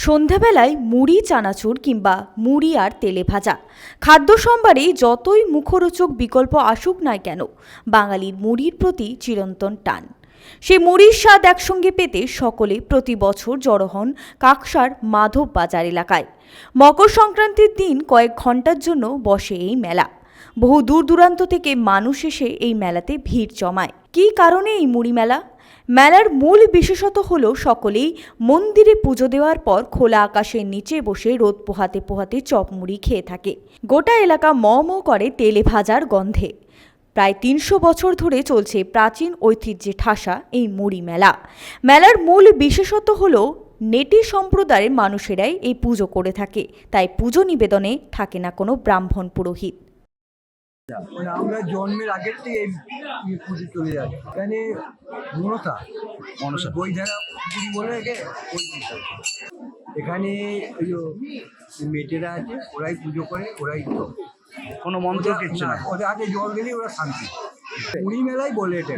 সন্ধ্যাবেলায় মুড়ি চানাচুর কিংবা মুড়ি আর তেলে ভাজা খাদ্য সম্ভারে যতই মুখরোচক বিকল্প আসুক না কেন, বাঙালির মুড়ির প্রতি চিরন্তন টান। সেই মুড়ির স্বাদ একসঙ্গে পেতে সকলে প্রতি বছর জড়ো হন কাকসার মাধব বাজার এলাকায়। মকর সংক্রান্তির দিন কয়েক ঘন্টার জন্য বসে এই মেলা। বহু দূর দূরান্ত থেকে মানুষ এসে এই মেলাতে ভিড় জমায়। কী কারণে এই মুড়ি মেলা? মেলার মূল বিশেষত হল সকলেই মন্দিরে পুজো দেওয়ার পর খোলা আকাশের নিচে বসে রোদ পোহাতে পোহাতে চপ মুড়ি খেয়ে থাকে। গোটা এলাকা ম ম করে তেলে ভাজার গন্ধে। প্রায় ৩০০ বছর ধরে চলছে প্রাচীন ঐতিহ্যে ঠাসা এই মুড়ি মেলা। মেলার মূল বিশেষত হল নেটি সম্প্রদায়ের মানুষেরাই এই পুজো করে থাকে, তাই পুজো নিবেদনে থাকে না কোনো ব্রাহ্মণ পুরোহিত। আমরা জন্মের আগের থেকে এই পুজো চলে যায়। এখানে মনসা বইধারা পুজো বলে এখানে ওই মেটেরা আছে, ওরাই পুজো করে, ওরাই কোনো মন্ত্র কিচ্ছু না, ওদের হাতে জল দিলেই ওরা শান্তি। মুড়ি মেলাই বলে এটা।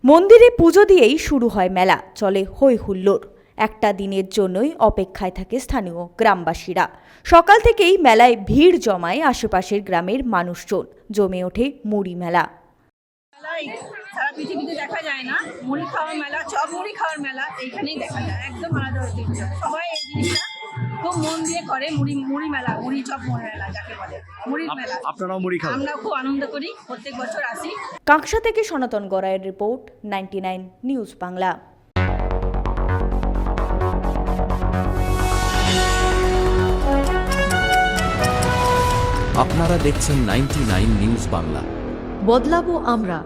মন্দিরে পুজো দিয়েই শুরু হয় মেলা, চলে হই হুল্লোড়। একটা দিনের জন্যই অপেক্ষায় থাকে স্থানীয় গ্রামবাসীরা। সকাল থেকেই মেলায় ভিড় জমায় আশেপাশের গ্রামের মানুষজন। জমে ওঠে মুড়ি মেলা। সারা পৃথিবীতে দেখা যায় না, মুড়ি খাওয়ার মেলা, চপ মুড়ি খাওয়ার মেলা এইখানেই দেখা যায়। একদম আলাদা ঐতিহ্য। সবাই এই জিনিসটা খুব মন দিয়ে করে। মুড়ি মেলা, মুড়ি চপ মুড়ি মেলা যাকে বলে, মুড়ির মেলা। আপনারাও মুড়ি খান? আমরা খুব আনন্দ করি, প্রত্যেক বছর আসি। কাকসা থেকে সনাতন গড়াইয়ের রিপোর্ট, 99 নিউজ বাংলা। আপনারা দেখছেন 99 নিউজ বাংলা। বদলাবো আমরা।